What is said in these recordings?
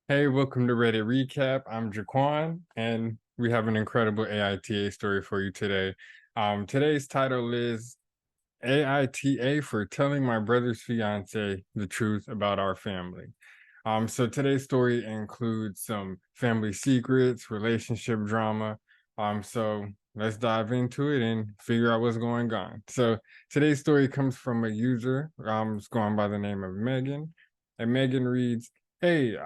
Hey, welcome to Reddit Recap. I'm Jaquan, and we have an incredible AITA story for you today. Today's title is AITA for telling my brother's fiance the truth about our family. So today's story includes some family secrets, relationship drama. So let's dive into it and figure out what's going on. So today's story comes from a user, it's going by the name of Megan, and Megan reads, "Hey,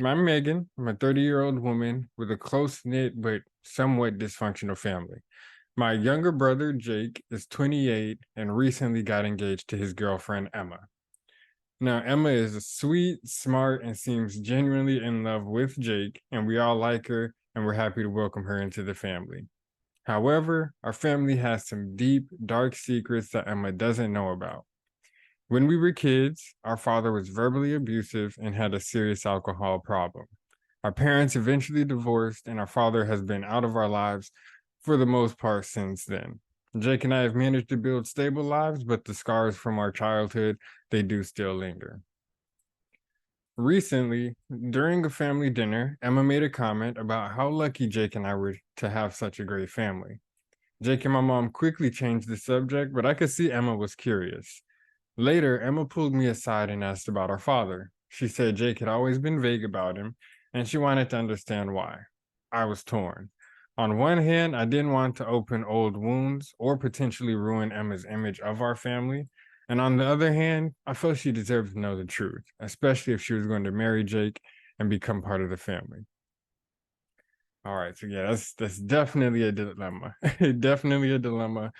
I'm Megan. I'm a 30-year-old woman with a close knit but somewhat dysfunctional family. My younger brother, Jake, is 28 and recently got engaged to his girlfriend, Emma. Now, Emma is sweet, smart, and seems genuinely in love with Jake, and we all like her and we're happy to welcome her into the family. However, our family has some deep, dark secrets that Emma doesn't know about. When we were kids, our father was verbally abusive and had a serious alcohol problem. Our parents eventually divorced, and our father has been out of our lives for the most part since then. Jake and I have managed to build stable lives, but the scars from our childhood, they do still linger. Recently, during a family dinner, Emma made a comment about how lucky Jake and I were to have such a great family. Jake and my mom quickly changed the subject, but I could see Emma was curious. Later, Emma pulled me aside and asked about our father. She said Jake had always been vague about him, and she wanted to understand why. I was torn. On one hand, I didn't want to open old wounds or potentially ruin Emma's image of our family. And on the other hand, I felt she deserved to know the truth, especially if she was going to marry Jake and become part of the family. All right, so yeah, that's definitely a dilemma. Definitely a dilemma.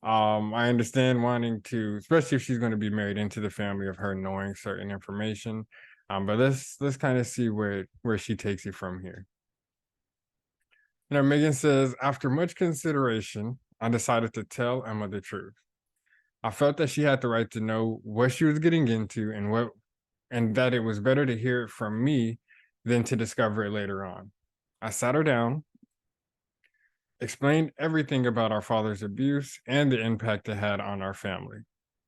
I understand wanting to, especially if she's going to be married into the family of her knowing certain information. But let's kind of see where she takes it from here. Megan says, after much consideration, I decided to tell Emma the truth. I felt that she had the right to know what she was getting into and that it was better to hear it from me than to discover it later on. I sat her down, explained everything about our father's abuse and the impact it had on our family.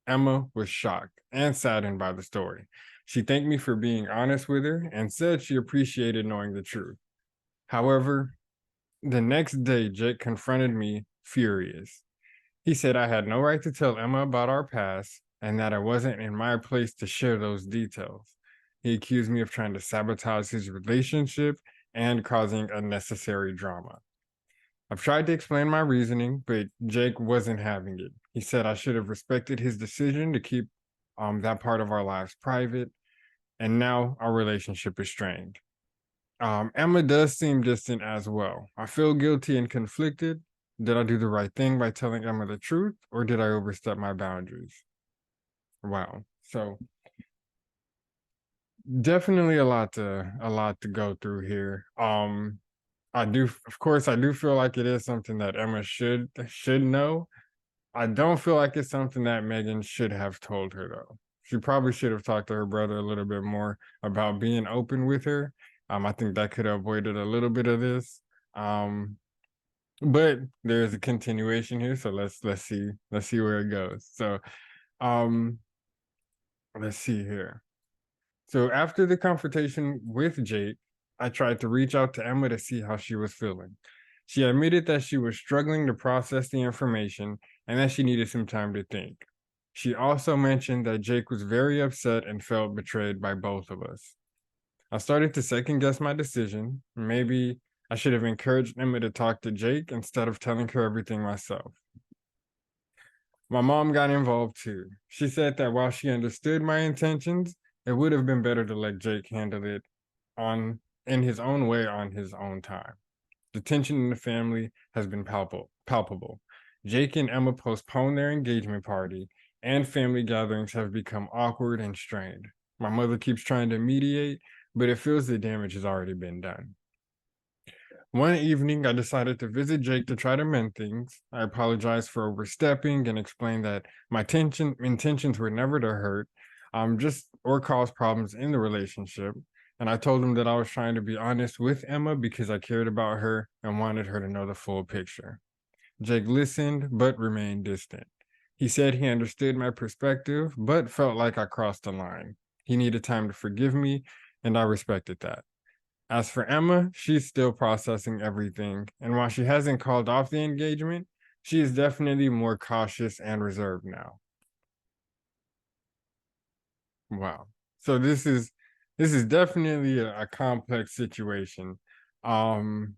Emma was shocked and saddened by the story. She thanked me for being honest with her and said she appreciated knowing the truth. However, the next day, Jake confronted me furious. He said I had no right to tell Emma about our past and that I wasn't in my place to share those details. He accused me of trying to sabotage his relationship and causing unnecessary drama. I've tried to explain my reasoning, but Jake wasn't having it. He said I should have respected his decision to keep that part of our lives private, and now our relationship is strained. Emma does seem distant as well. I feel guilty and conflicted. Did I do the right thing by telling Emma the truth, or did I overstep my boundaries? Wow. So definitely a lot to go through here. I do, of course, I do feel like it is something that Emma should know. I don't feel like it's something that Megan should have told her though. She probably should have talked to her brother a little bit more about being open with her. I think that could have avoided a little bit of this. Um, but there's a continuation here, so let's see where it goes. So, um, let's see here. So after the confrontation with Jake, I tried to reach out to Emma to see how she was feeling. She admitted that she was struggling to process the information and that she needed some time to think. She also mentioned that Jake was very upset and felt betrayed by both of us. I started to second guess my decision. Maybe I should have encouraged Emma to talk to Jake instead of telling her everything myself. My mom got involved too. She said that while she understood my intentions, it would have been better to let Jake handle it on in his own way on his own time. The tension in the family has been palpable. Jake and Emma postponed their engagement party, and family gatherings have become awkward and strained. My mother keeps trying to mediate, but it feels the damage has already been done. One evening, I decided to visit Jake to try to mend things. I apologized for overstepping and explained that my intentions were never to hurt, just or cause problems in the relationship. And I told him that I was trying to be honest with Emma because I cared about her and wanted her to know the full picture. Jake listened, but remained distant. He said he understood my perspective, but felt like I crossed the line. He needed time to forgive me, and I respected that. As for Emma, she's still processing everything, and while she hasn't called off the engagement, she is definitely more cautious and reserved now. Wow. So this is definitely a complex situation. Um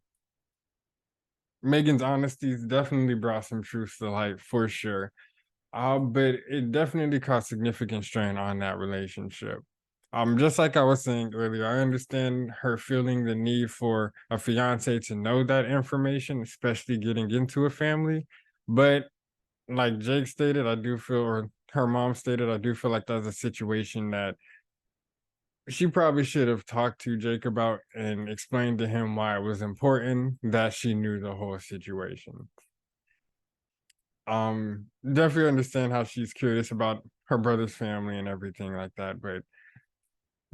Megan's honesty's definitely brought some truth to light for sure. But it definitely caused significant strain on that relationship. Just like I was saying earlier, I understand her feeling the need for a fiance to know that information, especially getting into a family. But like Jake stated, I do feel, or her mom stated, I do feel like that's a situation that she probably should have talked to Jake about and explained to him why it was important that she knew the whole situation. Definitely understand how she's curious about her brother's family and everything like that, but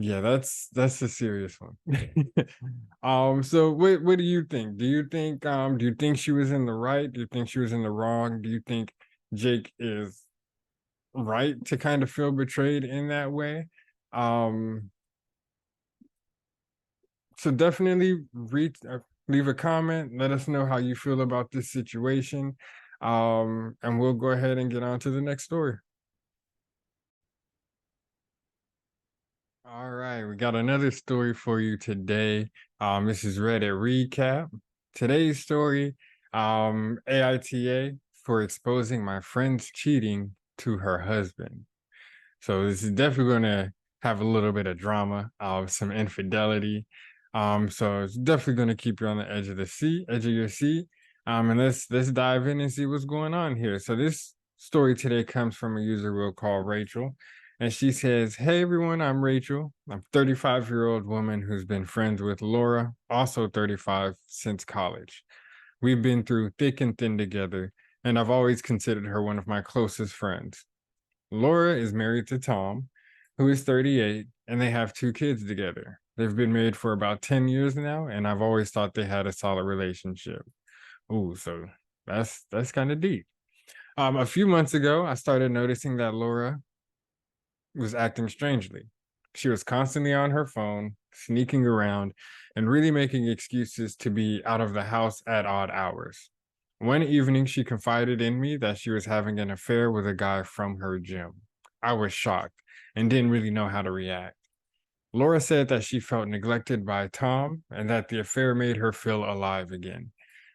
yeah, that's a serious one. So what do you think? Do you think she was in the right? Do you think she was in the wrong? Do you think Jake is right to kind of feel betrayed in that way? Um, so definitely leave a comment. Let us know how you feel about this situation. And we'll go ahead and get on to the next story. All right, we got another story for you today. This is Reddit recap. Today's story, AITA for exposing my friend's cheating to her husband. So this is definitely going to have a little bit of drama, some infidelity. So it's definitely going to keep you on the edge of your seat. And let's dive in and see what's going on here. So this story today comes from a user we'll call Rachel, and she says, "Hey everyone, I'm Rachel. I'm a 35-year-old woman who's been friends with Laura, also 35, since college. We've been through thick and thin together, and I've always considered her one of my closest friends. Laura is married to Tom, who is 38, and they have two kids together. They've been married for about 10 years now, and I've always thought they had a solid relationship." Ooh, so that's kind of deep. A few months ago, I started noticing that Laura was acting strangely. She was constantly on her phone, sneaking around, and really making excuses to be out of the house at odd hours. One evening, she confided in me that she was having an affair with a guy from her gym. I was shocked and didn't really know how to react. Laura said that she felt neglected by Tom and that the affair made her feel alive again.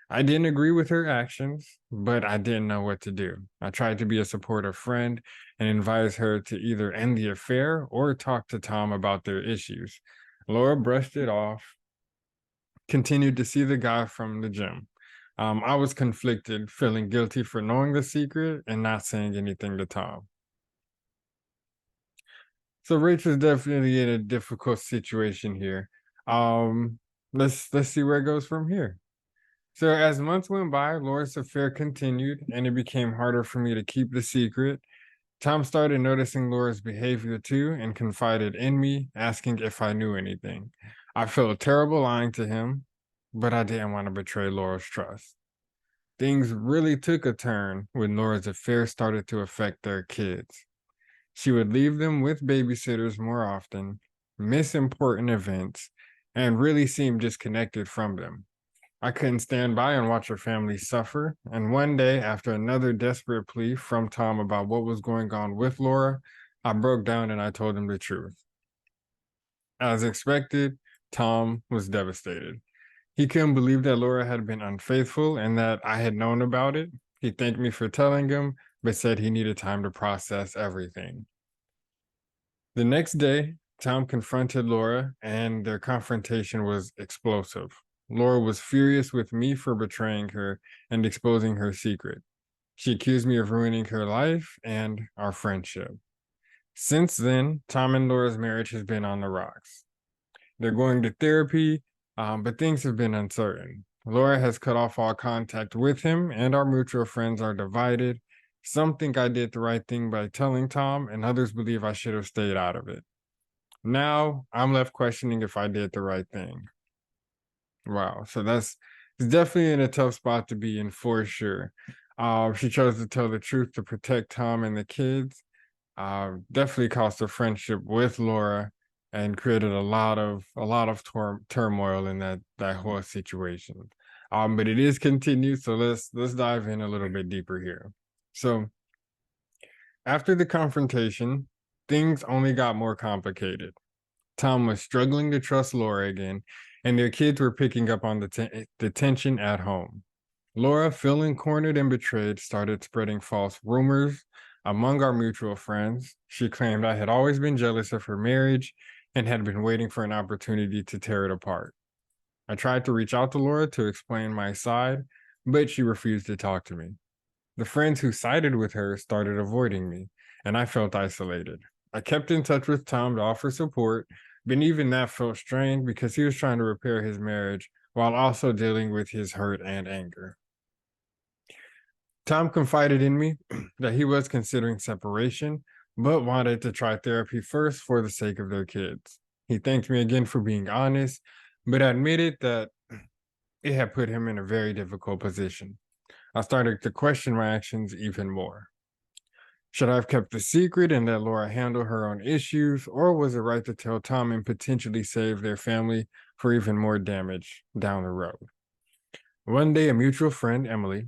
I didn't agree with her actions, but I didn't know what to do. I tried to be a supportive friend and advise her to either end the affair or talk to Tom about their issues. Laura brushed it off, continued to see the guy from the gym. I was conflicted, feeling guilty for knowing the secret and not saying anything to Tom. So Rachel's definitely in a difficult situation here. Um, let's see where it goes from here. So as months went by, Laura's affair continued, and it became harder for me to keep the secret. Tom started noticing Laura's behavior too and confided in me, asking if I knew anything. I felt terrible lying to him, but I didn't want to betray Laura's trust. Things really took a turn when Laura's affair started to affect their kids. She would leave them with babysitters more often, miss important events, and really seem disconnected from them. I couldn't stand by and watch her family suffer. And one day, after another desperate plea from Tom about what was going on with Laura, I broke down and I told him the truth. As expected, Tom was devastated. He couldn't believe that Laura had been unfaithful and that I had known about it. He thanked me for telling him, but said he needed time to process everything. The next day, Tom confronted Laura, and their confrontation was explosive. Laura was furious with me for betraying her and exposing her secret. She accused me of ruining her life and our friendship. Since then, Tom and Laura's marriage has been on the rocks. They're going to therapy, but things have been uncertain. Laura has cut off all contact with him, and our mutual friends are divided. Some think I did the right thing by telling Tom, and others believe I should have stayed out of it. Now I'm left questioning if I did the right thing. Wow. So that's it's definitely in a tough spot to be in for sure. She chose to tell the truth to protect Tom and the kids. Definitely cost her friendship with Laura. and created a lot of turmoil in that whole situation. But it is continued, so let's dive in a little bit deeper here. So after the confrontation, things only got more complicated. Tom was struggling to trust Laura again, and their kids were picking up on the tension at home. Laura, feeling cornered and betrayed, started spreading false rumors among our mutual friends. She claimed I had always been jealous of her marriage and had been waiting for an opportunity to tear it apart. I tried to reach out to Laura to explain my side, but she refused to talk to me. The friends who sided with her started avoiding me, and I felt isolated. I kept in touch with Tom to offer support, but even that felt strained because he was trying to repair his marriage while also dealing with his hurt and anger. Tom confided in me that he was considering separation, but wanted to try therapy first for the sake of their kids. He thanked me again for being honest, but admitted that it had put him in a very difficult position. I started to question my actions even more. Should I have kept the secret and let Laura handle her own issues, or was it right to tell Tom and potentially save their family for even more damage down the road? One day, a mutual friend, Emily,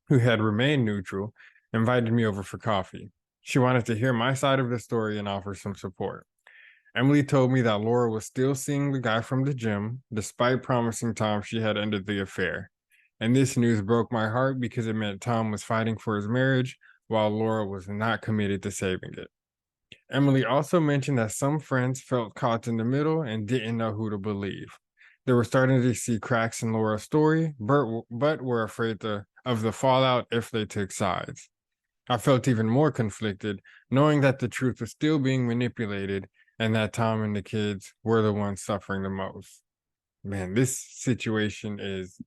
who had remained neutral, invited me over for coffee. She wanted to hear my side of the story and offer some support. Emily told me that Laura was still seeing the guy from the gym, despite promising Tom she had ended the affair. And this news broke my heart because it meant Tom was fighting for his marriage while Laura was not committed to saving it. Emily also mentioned that some friends felt caught in the middle and didn't know who to believe. They were starting to see cracks in Laura's story, but were afraid of the fallout if they took sides. I felt even more conflicted, knowing that the truth was still being manipulated and that Tom and the kids were the ones suffering the most. Man, this situation is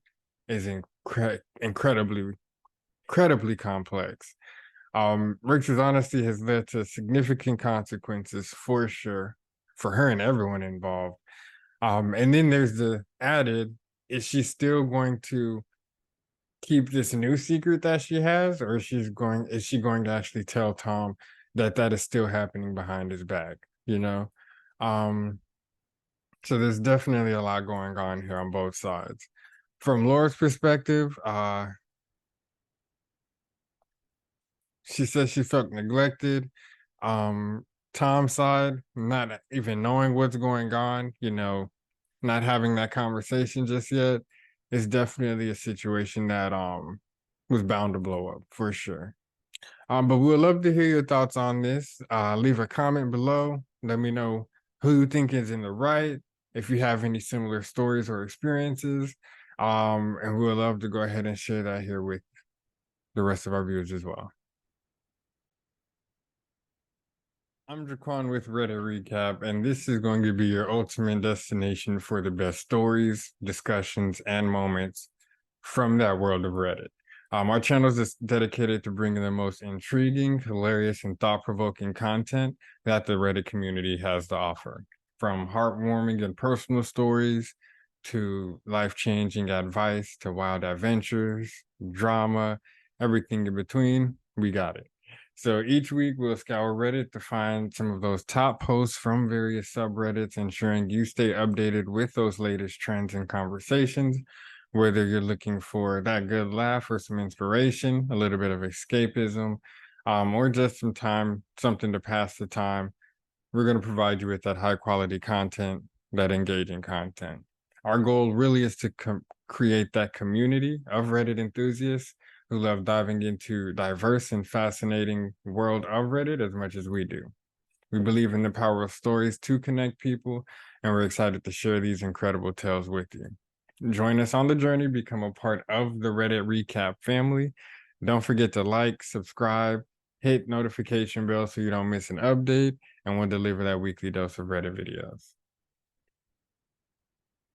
incredibly complex. Rachel's honesty has led to significant consequences for sure for her and everyone involved. And then there's the added, is she still going to keep this new secret that she has, or is she going to actually tell Tom that that is still happening behind his back, you know? Um, so there's definitely a lot going on here on both sides. From Laura's perspective, she says she felt neglected. Tom's side, not even knowing what's going on, not having that conversation just yet, is definitely a situation that was bound to blow up for sure. But we would love to hear your thoughts on this. Leave a comment below. Let me know who you think is in the right, if you have any similar stories or experiences. And we would love to go ahead and share that here with the rest of our viewers as well. I'm Jaquan with Reddit Recap, and this is going to be your ultimate destination for the best stories, discussions, and moments from that world of Reddit. Our channel is dedicated to bringing the most intriguing, hilarious, and thought-provoking content that the Reddit community has to offer. From heartwarming and personal stories to life-changing advice to wild adventures, drama, everything in between, we got it. So each week we'll scour Reddit to find some of those top posts from various subreddits, ensuring you stay updated with those latest trends and conversations, whether you're looking for that good laugh or some inspiration, a little bit of escapism, or just something to pass the time. We're going to provide you with that high quality content, that engaging content. Our goal really is to create that community of Reddit enthusiasts who love diving into diverse and fascinating world of Reddit as much as we do. We believe in the power of stories to connect people, and we're excited to share these incredible tales with you. Join us on the journey, become a part of the Reddit Recap family. Don't forget to like, subscribe, hit notification bell so you don't miss an update, and we'll deliver that weekly dose of Reddit videos.